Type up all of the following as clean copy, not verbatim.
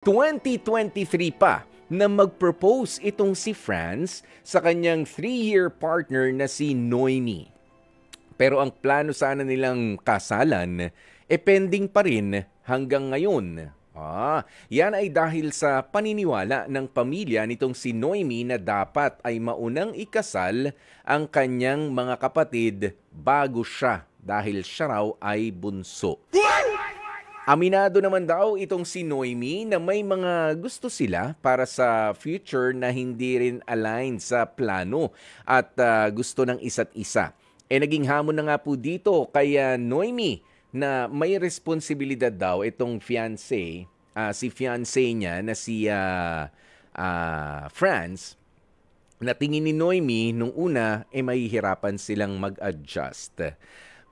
2023 pa na mag-propose itong si Franz sa kanyang 3-year partner na si Noemi. Pero ang plano sana nilang kasalan, pending pa rin hanggang ngayon. Yan ay dahil sa paniniwala ng pamilya nitong si Noemi na dapat ay maunang ikasal ang kanyang mga kapatid bago siya dahil siya raw ay bunso. Aminado naman daw itong si Noemi na may mga gusto sila para sa future na hindi rin align sa plano at gusto ng isa't isa. Naging hamon na nga po dito kay Noemi na may responsibilidad daw itong si fiancé niya na si Franz, na tingin ni Noemi nung una mahihirapan silang mag-adjust.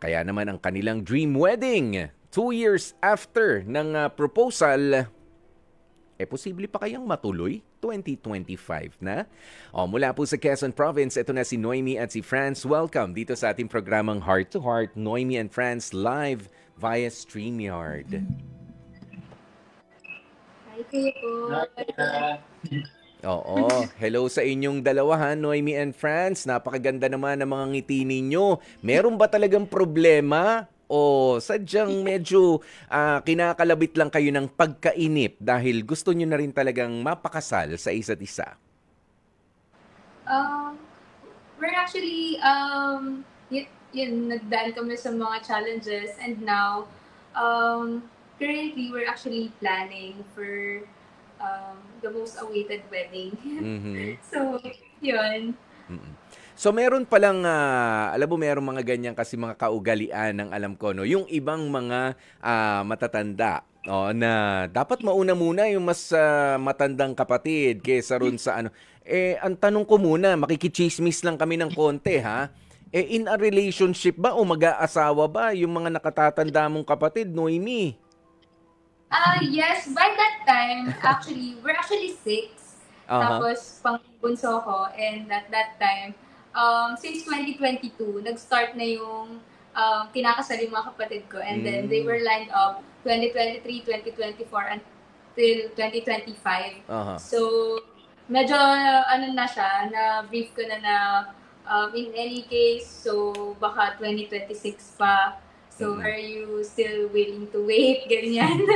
Kaya naman ang kanilang dream wedding 2 years after ng proposal, posible pa kayang matuloy? 2025 na? Mula po sa Quezon Province, ito na si Noemi at si Franz. Welcome dito sa ating programang Heart to Heart, Noemi and Franz live via StreamYard. Hi kayo po. Hello sa inyong dalawa, Noemi and Franz. Napakaganda naman ng mga ngiti ninyo. Meron ba talagang problema? O sadyang medyo kinakalabit lang kayo ng pagkainip dahil gusto nyo na rin talagang mapakasal sa isa't isa? We're actually, nagdaan kami sa mga challenges, and now, currently, we're actually planning for the most awaited wedding. So, yun. So meron palang, alam mo, meron mga ganyan kasi mga kaugalian ng alam ko, no? Yung ibang mga matatanda, na dapat mauna muna yung mas matandang kapatid kaysa ron sa ano. Ang tanong ko muna, makikichismis lang kami ng konti, ha? In a relationship ba o mag-aasawa ba yung mga nakatatanda mong kapatid, Noemi? Yes, by that time, actually, we're actually 6. Tapos, pang-bunso ko, and at that time, since 2022, nag-start na yung kinakasal yung mga kapatid ko. And then they were lined up 2023, 2024, until 2025. So, medyo na siya, na-brief ko na in any case, so baka 2026 pa. So, are you still willing to wait? Ganyan.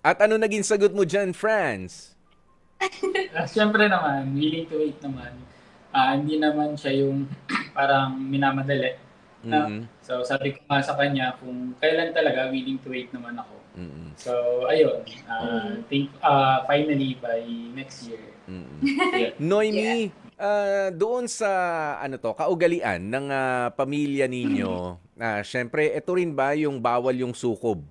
At ano naging sagot mo dyan, Franz? Siyempre naman, willing to wait naman. Hindi naman siya yung parang minamadali. So sabi ko nga sa kanya kung kailan talaga willing to wait naman ako. So ayun, think finally by next year. Noemi, doon sa kaugalian ng pamilya ninyo, syempre ito rin ba yung bawal yung sukob?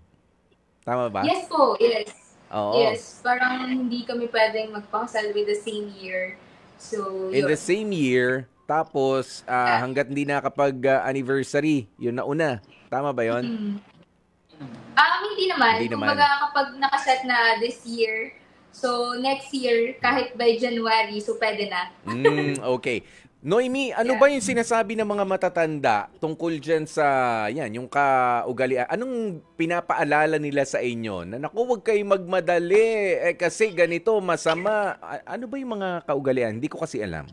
Tama ba? Yes po, yes. Oo. Yes, parang hindi kami pwedeng magpakasal with the same year. So, in the same year, tapos hanggat hindi nakapag-anniversary, yun na una. Tama ba yun? Hindi naman. Kumbaga kapag nakaset na this year, so next year, kahit by January, so pwede na. Okay. Noemi, ano ba yung sinasabi ng mga matatanda tungkol dyan sa yung kaugalian? Anong pinapaalala nila sa inyo? Na naku, huwag kayo magmadali kasi ganito, masama. Ano ba yung mga kaugalian? Hindi ko kasi alam.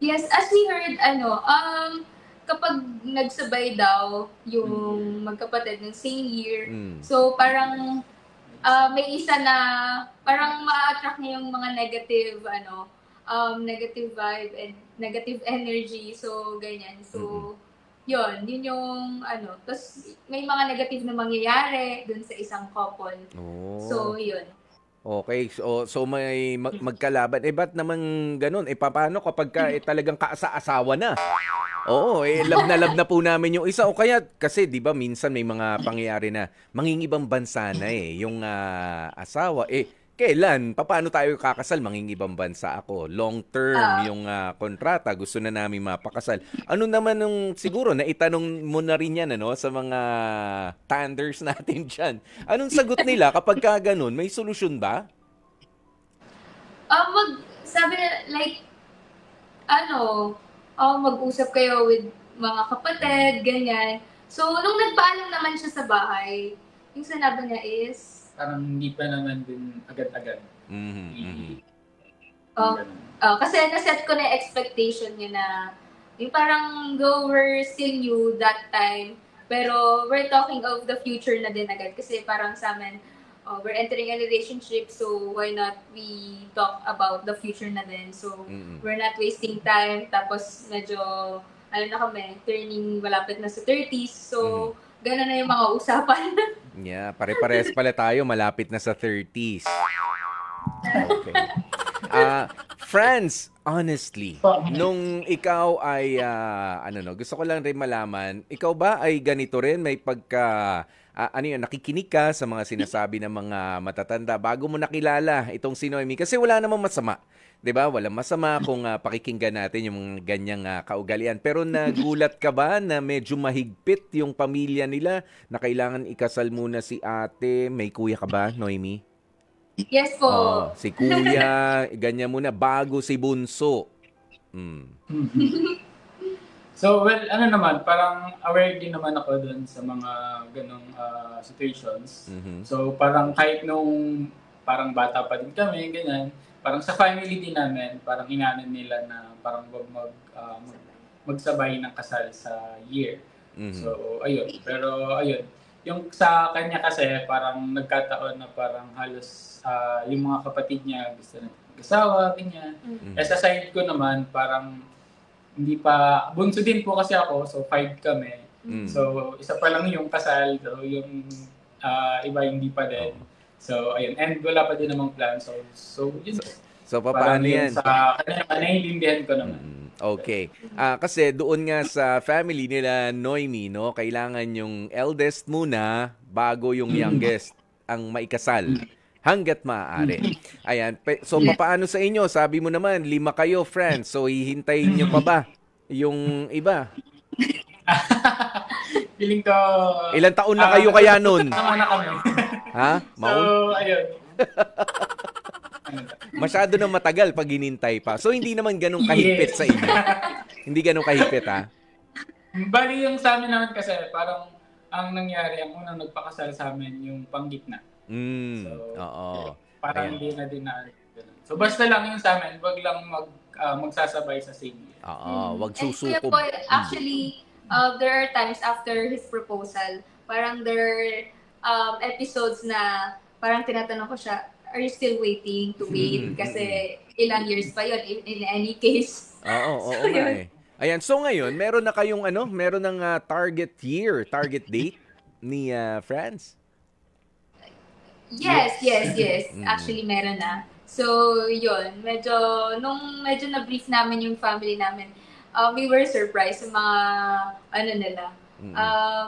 Yes, as we heard, kapag nagsabay daw yung magkapatid ng same year, so parang may isa na parang ma-attract niya yung mga negative, negative vibe and negative energy, so ganyan. So yun yung tapos may mga negative na mangyayari dun sa isang couple. So yun. Okay, so may magkalaban. Ba't naman ganun? Paano kapag talagang kaasa-asawa na? Oo, love na po namin yung isa. O kaya, kasi di ba minsan may mga pangyayari na mangingibang bansa na yung asawa. Kailan? Paano tayo kakasal? Mangingibang bansa ako. Long term yung kontrata. Gusto na namin mapakasal. Ano naman nung siguro na itanong mo na rin yan sa mga tanders natin dyan. Anong sagot nila kapag ganun? May solusyon ba? Sabi like, mag-usap kayo with mga kapatid, ganyan. So, nung nagpaalam naman siya sa bahay, yung sinabi niya is, parang hindi pa naman din agad-agad. Kasi naset ko na yung expectation niya na yung parang go, we're still new that time, pero we're talking of the future na din agad. Kasi parang sa amin, we're entering a relationship, so why not we talk about the future na din. So, we're not wasting time. Tapos, medyo, na kami, turning malapit na sa 30s. So, gano'n na yung mga usapan. Yeah, pare-pares pala tayo, malapit na sa 30s. Okay. Friends, honestly, nung ikaw ay, gusto ko lang rin malaman, ikaw ba ay ganito rin? May pagka... nakikinig ka sa mga sinasabi ng mga matatanda bago mo nakilala itong si Noemi? Kasi wala namang masama, 'di ba? Walang masama kung pakikinggan natin yung mga ganyang kaugalian. Pero nagulat ka ba na medyo mahigpit yung pamilya nila na kailangan ikasal muna si ate? May kuya ka ba, Noemi? Yes po. Si kuya, ganyan muna bago si bunso. So, well, parang aware din naman ako dun sa mga ganong situations. So, parang kahit nung parang bata pa din kami, ganyan, parang sa family din namin, parang inaano nila na parang magsabay ng kasal sa year. So, ayun. Pero, ayun. Yung sa kanya kasi, parang nagkataon na parang halos yung mga kapatid niya gusto na mag-asawa, ganyan. Sa side ko naman, parang hindi pa, bunso din po kasi ako, so 5 kami. So, isa pa lang yung kasal, so yung iba hindi pa din. So, ayun, and wala pa din namang plan. So yun. So, paano yan? Sa kanya naman, naiintindihan ko naman. Okay. Kasi doon nga sa family nila Noemi, no, kailangan yung eldest muna bago yung youngest ang maikasal. Hanggat maaari. Ayan. So, paano sa inyo? Sabi mo naman, 5 kayo, friends. So, hihintayin nyo pa ba yung iba? Feeling ko... Ilang taon na kayo kaya nun? Tama na kami. Ha? So, ayun. Masyado na matagal pag hinintay pa. So, hindi naman ganun kahigpit sa inyo. Hindi ganun kahigpit, ha? Bali yung sa amin naman kasi, parang ang nangyari, ang unang nagpakasal sa amin, yung panggitna. Oo. Parang hindi na din na. So basta lang yung sa amin, wag lang magsasabay sa same year. Oo, wag susukob. Actually, there are times after his proposal, parang there are episodes na parang tinatanong ko siya, are you still waiting to wait? Kasi ilang years pa yun in any case. Oo, so, nga eh. Ayan, so ngayon, meron na kayong meron ng target date ni France? Yes. Actually, meron na. So, yun. Nung medyo na-brief namin yung family namin, we were surprised sa mga,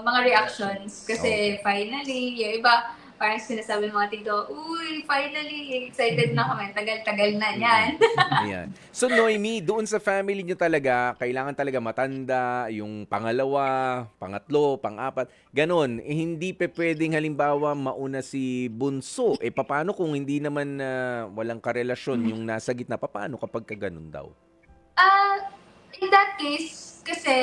mga reactions. Kasi finally, yung iba, parang sinasabi mga tito, uy, finally, excited na kami. Tagal-tagal na yan. Ayan. So, Noemi, doon sa family nyo talaga, kailangan talaga matanda, yung pangalawa, pangatlo, pang-apat, ganon. Hindi pwedeng halimbawa mauna si bunso. Paano kung hindi naman walang karelasyon yung nasa gitna? Paano kapag ganon daw? In that case, kasi,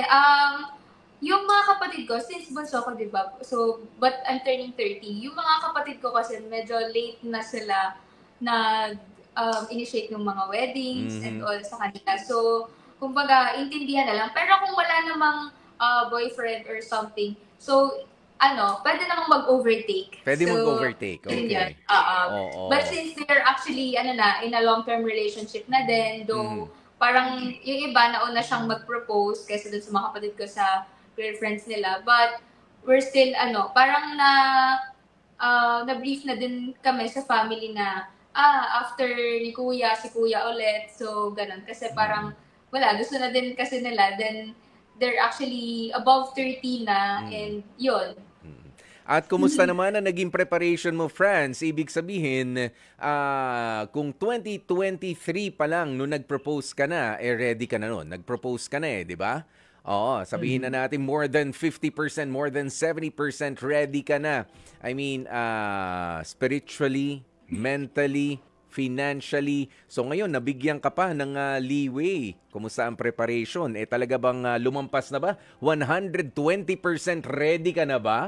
yung mga kapatid ko, since bunso ko, diba? So, but I'm turning 30. Yung mga kapatid ko kasi medyo late na sila initiate ng mga weddings and all sa kanila. So, kumbaga, intindihan na lang. Pero kung wala namang boyfriend or something, so, pwede namang mag-overtake. Pwede mag-overtake, okay. But since they're actually, in a long-term relationship na din, though, parang yung iba nauna siyang mag-propose kaysa dun sa mga kapatid ko sa girlfriends nila. But we're still, parang na-brief na din kami sa family na, after ni kuya, si kuya ulit. So, ganun. Kasi parang, wala, gusto na din kasi nila. Then, they're actually above 30 na, and yun. At kumusta naman ang naging preparation mo, France? Ibig sabihin, kung 2023 pa lang, nung nag-propose ka na, ready ka na nun. Nag-propose ka na di ba? Oo, sabihin na natin more than 50%, more than 70% ready ka na. I mean, spiritually, mentally, financially. So ngayon, nabigyan ka pa ng leeway. Kumusta ang preparation? Talaga bang lumampas na ba? 120% ready ka na ba?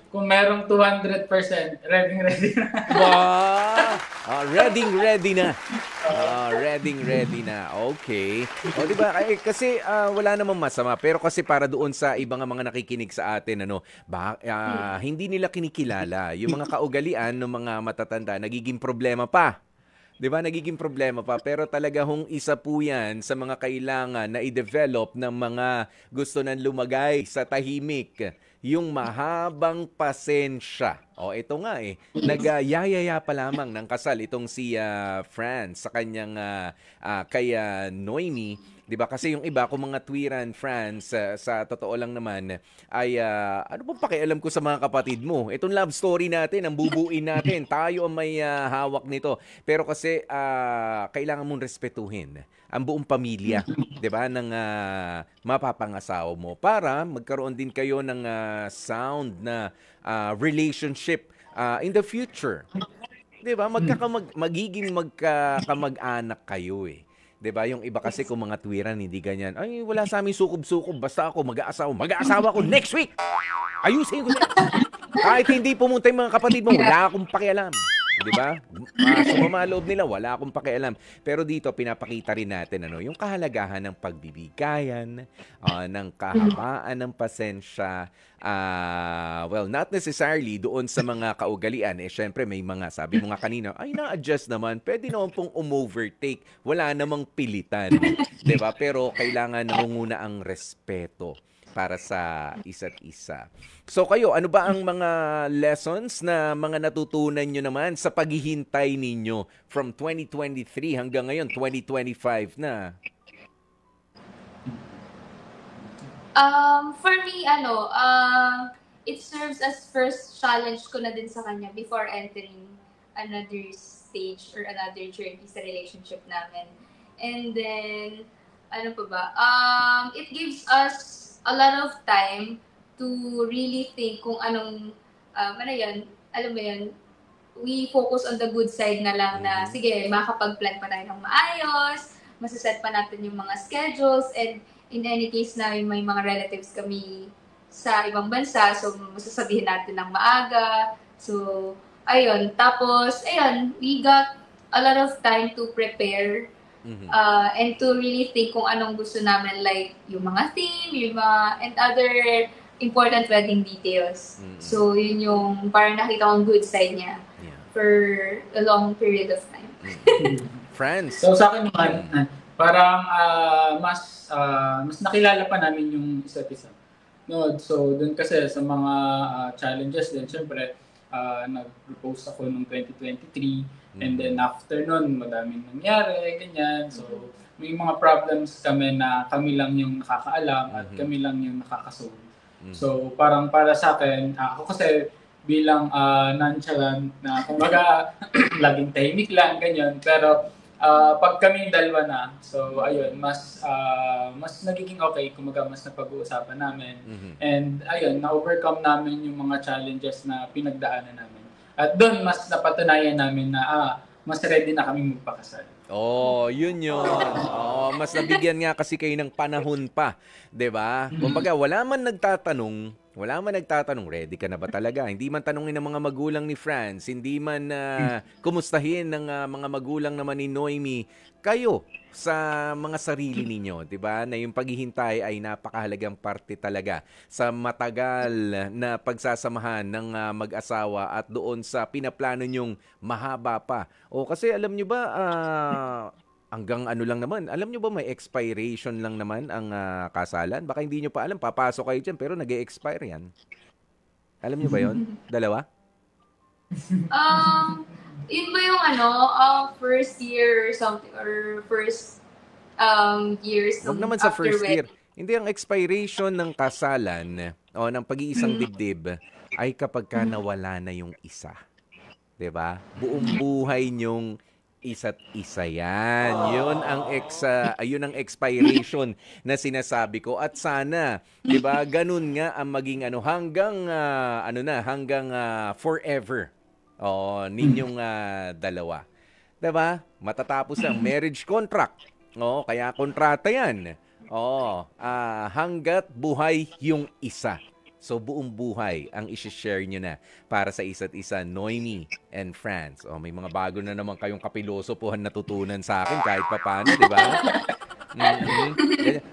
kung merong 200%, ready na. Wow! Ready na. Ready na. Okay. O, di ba? Kasi wala namang masama. Pero kasi para doon sa ibang mga nakikinig sa atin, hindi nila kinikilala. Yung mga kaugalian ng mga matatanda, nagiging problema pa. 'Di ba? Nagiging problema pa. Pero talaga hong isa po yan sa mga kailangan na i-develop ng mga gusto nang lumagay sa tahimik. Yung mahabang pasensya. O, ito nga nagyayaya pa lamang ng kasal itong si Franz sa kanyang kay Noemi. 'Di ba? Kasi yung iba kung mga tuwiran, Franz, sa totoo lang naman ay ano bang pakialam ko sa mga kapatid mo? Itong love story natin, ang bubuin natin. Tayo ang may hawak nito. Pero kasi kailangan mong respetuhin ang buong pamilya, 'di ba, ng mapapangasawa mo para magkaroon din kayo ng sound na relationship in the future. 'Di ba? Magiging magkakamag-anak kayo 'Di ba? Yung iba kasi kung mga tuwiran hindi ganyan. Ay, wala sa amin sukob-sukob, basta ako mag-aasawa ko next week. Ayusin ko 'yan. Kahit hindi pumunta yung mga kapatid mo, wala akong pakialam. 'Di ba? Sumama loob nila, wala akong pakialam. Pero dito pinapakita rin natin yung kahalagahan ng pagbibigayan, ng kahabaan ng pasensya. Well, not necessarily doon sa mga kaugalian. Syempre may mga, sabi mo nga kanina, ay na-adjust naman. Pwede naman pong umovertake. Wala namang pilitan. 'Di ba? Pero kailangan nangunguna ang respeto para sa isa't isa. So kayo, ano ba ang mga lessons na mga natutunan nyo naman sa paghihintay ninyo from 2023 hanggang ngayon, 2025 na? For me, it serves as first challenge ko na din sa kanya before entering another stage or another journey sa relationship namin. And then, ano pa ba? It gives us a lot of time to really think kung anong, alam mo yun, we focus on the good side na lang na, sige, makakapag-plan pa tayo ng maayos, masaset pa natin yung mga schedules, and in any case na may mga relatives kami sa ibang bansa, so masasabihin natin ng maaga. So, ayun. Tapos, we got a lot of time to prepare and to really think kung anong gusto namin, like yung mga theme, and other important wedding details. So, yun yung parang nakita kong good side niya for a long period of time. Friends. So, sa akin naman, parang mas nakilala pa namin yung isa't isa. No, so, dun kasi sa mga challenges din, syempre, nag-propose ako noong 2023. And then after nun, madaming nangyari, ganyan. So, may mga problems kami na kami lang yung nakakaalam at kami lang yung nakakasolve. So, parang para sa akin, ako kasi bilang nonchalant na, kumbaga, laging tahimik lang, ganyan. Pero, pag kami dalawa na, so, ayun, mas nagiging okay, kumbaga, mas napag-uusapan namin. And, ayun, na-overcome namin yung mga challenges na pinagdaanan namin. At doon, mas napatunayan namin na mas ready na kami magpakasal. Yun. Mas nabigyan nga kasi kayo ng panahon pa, 'di ba? Kumbaga, wala man nagtatanong, ready ka na ba talaga? Hindi man tanungin ng mga magulang ni Franz, hindi man kumustahin ng mga magulang naman ni Noemi, kayo sa mga sarili ninyo, 'di ba? Na yung paghihintay ay napakahalagang parte talaga sa matagal na pagsasamahan ng mag-asawa at doon sa pinaplano nyong mahaba pa. Kasi alam nyo ba, hanggang ano lang naman, alam nyo ba may expiration lang naman ang kasalan? Baka hindi nyo pa alam, papasok kayo dyan, pero nag-e-expire yan. Alam nyo ba yon? Dalawa? Yun ba yung first year or something, or first years Huwag naman sa first year. wedding? Hindi, ang expiration ng kasalan o ng pag-iisang dibdib ay kapag ka nawala na yung isa. 'Di ba? Buong buhay nyong isa't isa yan. Yun ang expiration na sinasabi ko. At sana, 'di ba, ganun nga ang maging hanggang forever. Ninyong dalawa. 'Di ba? Matatapos ang marriage contract. Kaya kontrata 'yan. Hanggat buhay yung isa. So, buong buhay ang isi-share nyo na para sa isa't isa, Noemi and Franz. Oh, may mga bago na naman kayong kapilosopuhan natutunan sa akin kahit papano, di ba?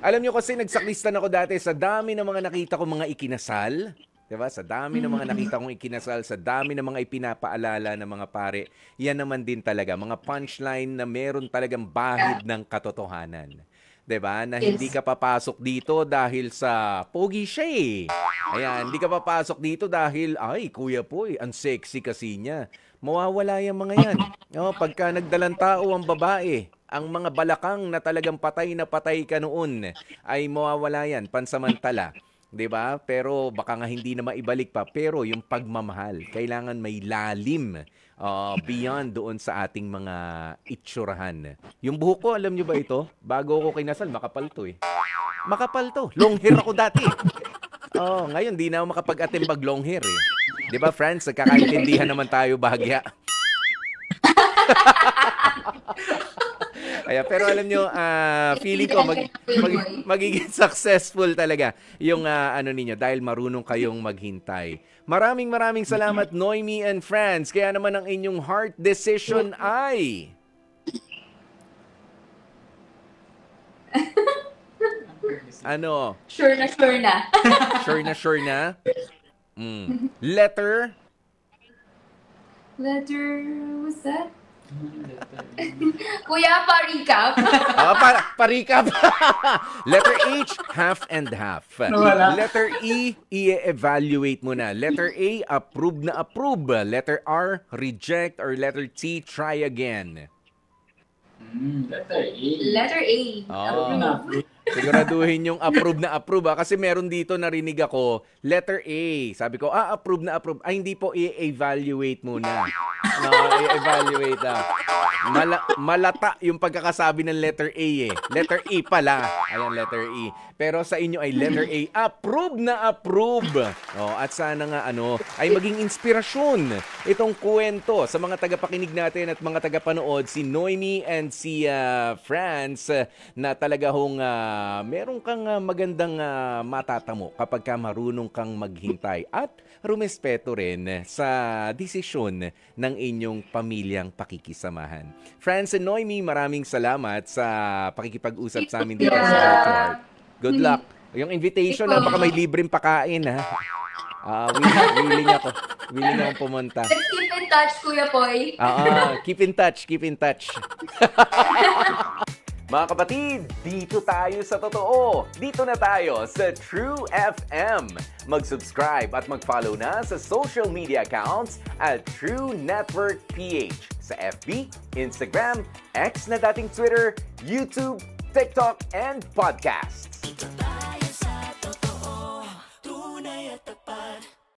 Alam nyo kasi, nagsaklistan ako dati sa dami ng mga nakita ko mga ikinasal. Diba? Sa dami ng mga nakita kong ikinasal, sa dami ng mga ipinapaalala ng mga pare, yan naman din talaga, mga punchline na meron talagang bahid ng katotohanan. 'Di ba? Na hindi ka papasok dito dahil sa pogi siya eh. Ayan, hindi ka papasok dito dahil ay, kuya po, ang sexy kasi niya. Mawawala yung mga yan. No, pagka nagdalang tao ang babae, ang mga balakang na talagang patay na patay ka noon ay mawawala yan pansamantala. 'Di ba? Pero baka nga hindi na maibalik pa, pero yung pagmamahal, kailangan may lalim. Beyond doon sa ating mga itsurahan. Yung buhok ko, alam nyo ba ito? Bago ako kinasal, makapal to eh. Makapal to. Long hair ako dati. Ngayon, di na ako makapag-atimbag long hair eh. Di ba, friends? Nagkakaintindihan naman tayo bahagya. Pero alam nyo, feeling ko magiging successful talaga yung ano ninyo dahil marunong kayong maghintay. Maraming salamat, Noemi and Franz. Kaya naman ang inyong heart decision ay... ano? Sure na. Sure na? Letter? What's that? Kuya, pa-recap. Pa-recap. Letter H, half and half. Letter E, i-evaluate mo na. Letter A, approve na approve. Letter R, reject. Or letter T, try again. Letter A. Siguraduhin yung approve na approve kasi meron dito narinig ako, letter A. Sabi ko, approve na approve. Ay, hindi po, i-evaluate muna. No, i-evaluate. Malata yung pagkakasabi ng letter A eh. Letter E pala. Ayan, letter E. Pero sa inyo ay letter A. Approve na approve. At sana nga ay maging inspirasyon itong kwento sa mga tagapakinig natin at mga tagapanood, si Noemi and si Franz, na talaga hong meron kang magandang matatamo kapag ka marunong kang maghintay at rumespeto rin sa desisyon ng inyong pamilyang pakikisamahan. Franz and Noemi, maraming salamat sa pakikipag-usap sa amin dito sa Heart to Heart. Good luck. Yung invitation na baka may libreng pakain ha. Willing akong pumunta. Let's keep in touch, Kuya Poy. Keep in touch. Mga kapatid, dito tayo sa totoo. Dito na tayo sa True FM. Mag-subscribe at mag-follow na sa social media accounts at True Network PH sa FB, Instagram, X na dating Twitter, YouTube, TikTok, and podcasts.